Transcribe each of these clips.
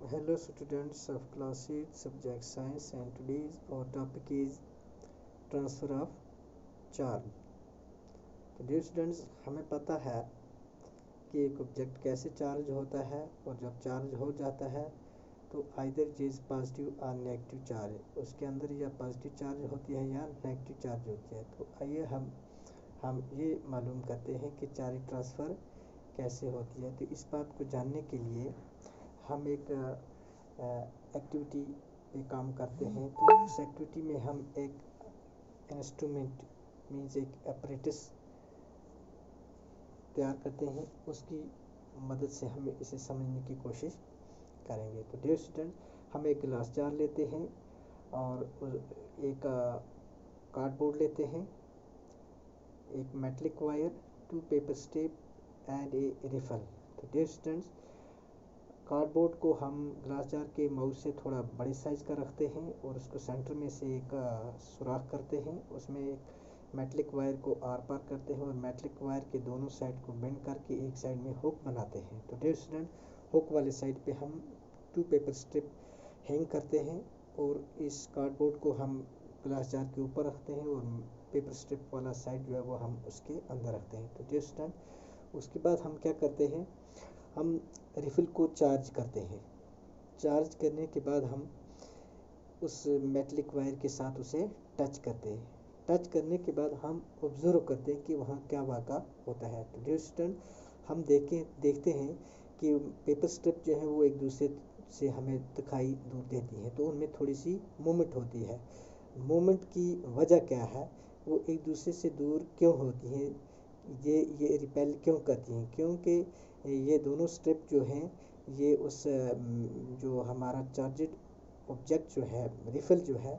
Hello students of class 8 subject science, and today's our topic is transfer of charge। तो dear students, हमें पता है कि एक ऑब्जेक्ट कैसे चार्ज होता है, और जब चार्ज हो जाता है तो आइदर इट इज़ पॉजिटिव और नेगेटिव चार्ज, उसके अंदर या पॉजिटिव चार्ज होती है या नेगेटिव चार्ज होती है। तो आइए हम ये मालूम करते हैं कि चार्ज ट्रांसफ़र कैसे होती है। तो इस बात को जानने के लिए हम एक एक्टिविटी पे काम करते हैं। तो इस एक्टिविटी में हम एक इंस्ट्रूमेंट मीन्स एक अपरेटस तैयार करते हैं, उसकी मदद से हम इसे समझने की कोशिश करेंगे। तो डियर स्टूडेंट, हम एक ग्लास जार लेते हैं और एक कार्डबोर्ड लेते हैं, एक metallic wire, 2 paper strip and a refill. तो डियर स्टूडेंट्स, कार्डबोर्ड को हम ग्लास जार के माउथ से थोड़ा बड़े साइज़ का रखते हैं और उसको सेंटर में से एक सुराख करते हैं, उसमें एक मेटलिक वायर को आर पार करते हैं और मेटलिक वायर के दोनों साइड को बेंड करके एक साइड में हुक बनाते हैं। तो डियर स्टूडेंट, हुक वाले साइड पे हम 2 पेपर स्ट्रिप हैंग करते हैं और इस कार्डबोर्ड को हम ग्लास जार के ऊपर रखते हैं और पेपर स्ट्रिप वाला साइड जो है वो हम उसके अंदर रखते हैं। तो डियर स्टूडेंट, उसके बाद हम क्या करते हैं, हम रिफिल को चार्ज करते हैं। चार्ज करने के बाद हम उस मेटलिक वायर के साथ उसे टच करते हैं। टच करने के बाद हम ऑब्जर्व करते हैं कि वहाँ क्या वाक़ा होता है। तो डियर स्टूडेंट, हम देखते हैं कि पेपर स्ट्रिप जो है वो एक दूसरे से हमें दिखाई दूर देती है, तो उनमें थोड़ी सी मूवमेंट होती है। मूवमेंट की वजह क्या है, वो एक दूसरे से दूर क्यों होती हैं, ये रिपेल क्यों करती हैं? क्योंकि ये दोनों स्ट्रिप जो हैं ये उस जो हमारा चार्जड ऑब्जेक्ट जो है रिफिल जो है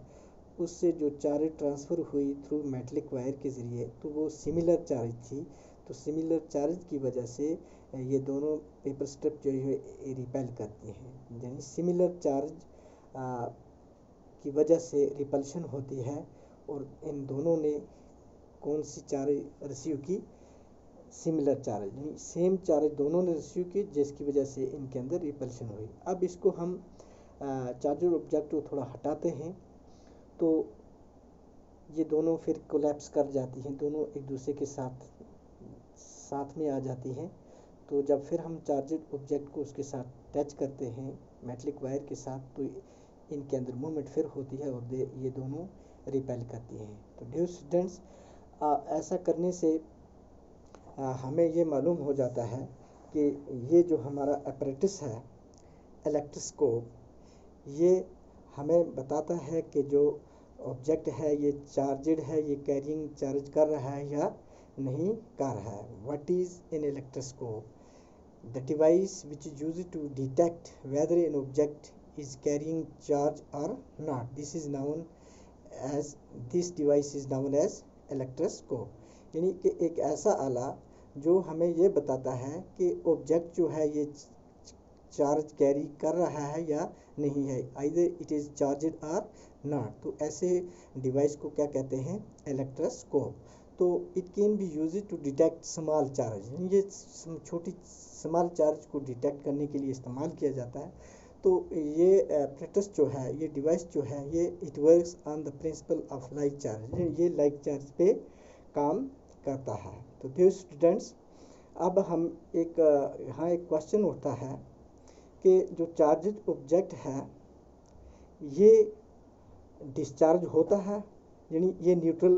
उससे जो चार्ज ट्रांसफ़र हुई थ्रू मेटलिक वायर के ज़रिए, तो वो सिमिलर चार्ज थी। तो सिमिलर चार्ज की वजह से ये दोनों पेपर स्ट्रिप जो है रिपेल करती हैं, यानी सिमिलर चार्ज की वजह से रिपल्शन होती है। और इन दोनों ने कौन सी चार्ज रिसीव की? सिमिलर चार्ज, यानी सेम चार्ज दोनों ने रिसीव की, जिसकी वजह से इनके अंदर रिपल्शन हुई। अब इसको हम चार्जर ऑब्जेक्ट को थोड़ा हटाते हैं तो ये दोनों फिर कोलैप्स कर जाती हैं, दोनों एक दूसरे के साथ में आ जाती हैं। तो जब फिर हम चार्जर ऑब्जेक्ट को उसके साथ टच करते हैं मेटलिक वायर के साथ, तो इनके अंदर मूवमेंट फिर होती है और ये दोनों रिपेल करती हैं। तो डियर स्टूडेंट्स, ऐसा करने से हमें ये मालूम हो जाता है कि ये जो हमारा अपरेटस है इलेक्ट्रोस्कोप, ये हमें बताता है कि जो ऑब्जेक्ट है ये चार्जड है, ये कैरिंग चार्ज कर रहा है या नहीं कर रहा है। What is an electroscope? The device which is used to detect whether an object is carrying charge और not. This device is known as electroscope. यानी कि एक ऐसा आला जो हमें ये बताता है कि ऑब्जेक्ट जो है ये चार्ज कैरी कर रहा है या नहीं है, आइदर इट इज़ चार्जड और नॉट। तो ऐसे डिवाइस को क्या कहते हैं? इलेक्ट्रोस्कोप। तो it can be use to detect small charge, यानी ये छोटी स्मॉल चार्ज को डिटेक्ट करने के लिए इस्तेमाल किया जाता है। तो ये अपरेटस जो है, ये डिवाइस जो है, ये it works on the principle of like charge, ये लाइक चार्ज पे काम करता है। तो डियर स्टूडेंट्स, अब हम यहाँ एक क्वेश्चन उठता है कि जो चार्जड ऑब्जेक्ट है ये डिस्चार्ज होता है, यानी ये न्यूट्रल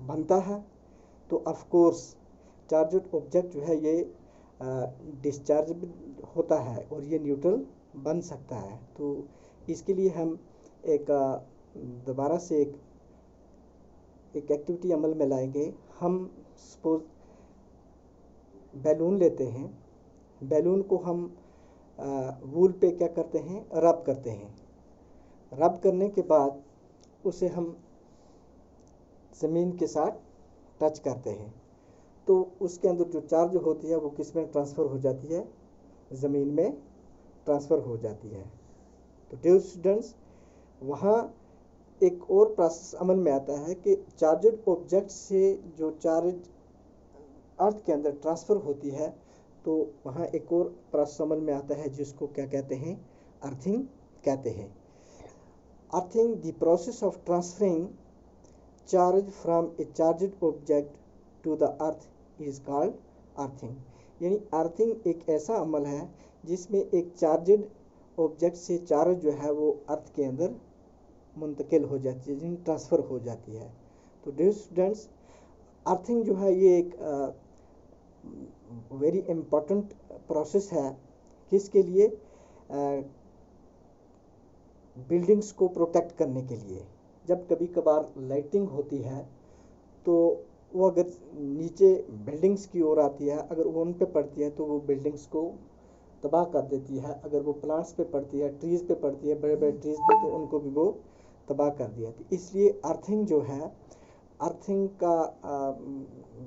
बनता है। तो ऑफ कोर्स चार्जड ऑब्जेक्ट जो है ये डिस्चार्ज होता है और ये न्यूट्रल बन सकता है। तो इसके लिए हम एक दोबारा से एक एक्टिविटी अमल में लाएंगे। हम सपोज बैलून लेते हैं, बैलून को हम वूल पे क्या करते हैं? रब करते हैं। रब करने के बाद उसे हम ज़मीन के साथ टच करते हैं, तो उसके अंदर जो चार्ज होती है वो किस में ट्रांसफ़र हो जाती है? ज़मीन में ट्रांसफ़र हो जाती है। तो डियर स्टूडेंट्स, वहाँ एक और प्रोसेस अमल में आता है कि चार्जड ऑब्जेक्ट से जो चार्ज अर्थ के अंदर ट्रांसफ़र होती है, तो वहाँ एक और प्रोसेस अमल में आता है जिसको क्या कहते हैं? अर्थिंग कहते हैं। Earthing the process of transferring charge from a charged object to the earth is called earthing. यानी अर्थिंग एक ऐसा अमल है जिसमें एक चार्ज्ड ऑब्जेक्ट से चार्ज जो है वो अर्थ के अंदर मुंतकिल हो जाती है, ट्रांसफ़र हो जाती है। तो डियर स्टूडेंट्स, अर्थिंग जो है ये एक वेरी इम्पोर्टेंट प्रोसेस है। किसके लिए? बिल्डिंग्स को प्रोटेक्ट करने के लिए। जब कभी कभार लाइटिंग होती है तो वो अगर नीचे बिल्डिंग्स की ओर आती है, अगर वो उन पे पड़ती है तो वो बिल्डिंग्स को तबाह कर देती है। अगर वो प्लांट्स पे पड़ती है, ट्रीज़ पे पड़ती है, बड़े बड़े ट्रीज़ पे, तो उनको भी वो तबाह कर दिया। तो इसलिए अर्थिंग जो है, अर्थिंग का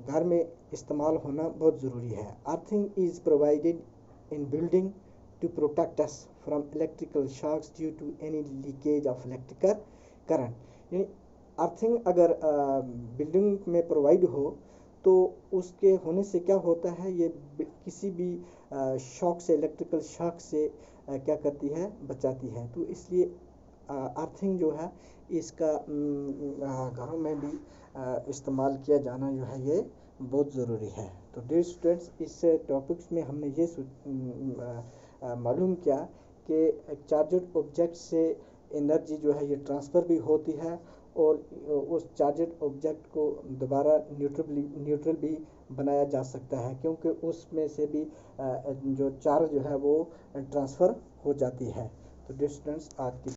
घर में इस्तेमाल होना बहुत ज़रूरी है। Earthing is provided in building to protect us from electrical shocks due to any leakage of electrical current। यानी अर्थिंग अगर बिल्डिंग में प्रोवाइड हो तो उसके होने से क्या होता है, ये किसी भी शॉक से, इलेक्ट्रिकल शॉक से क्या करती है, बचाती है। तो इसलिए अर्थिंग जो है इसका घरों में भी इस्तेमाल किया जाना जो है ये बहुत ज़रूरी है। तो डियर स्टूडेंट्स, इस टॉपिक्स में हमने ये मालूम किया कि चार्जड ऑब्जेक्ट से एनर्जी जो है ये ट्रांसफ़र भी होती है और उस चार्जड ऑब्जेक्ट को दोबारा न्यूट्रल भी बनाया जा सकता है, क्योंकि उसमें से भी जो चार्ज जो है वो ट्रांसफ़र हो जाती है। तो डियर स्टूडेंट्स, आज की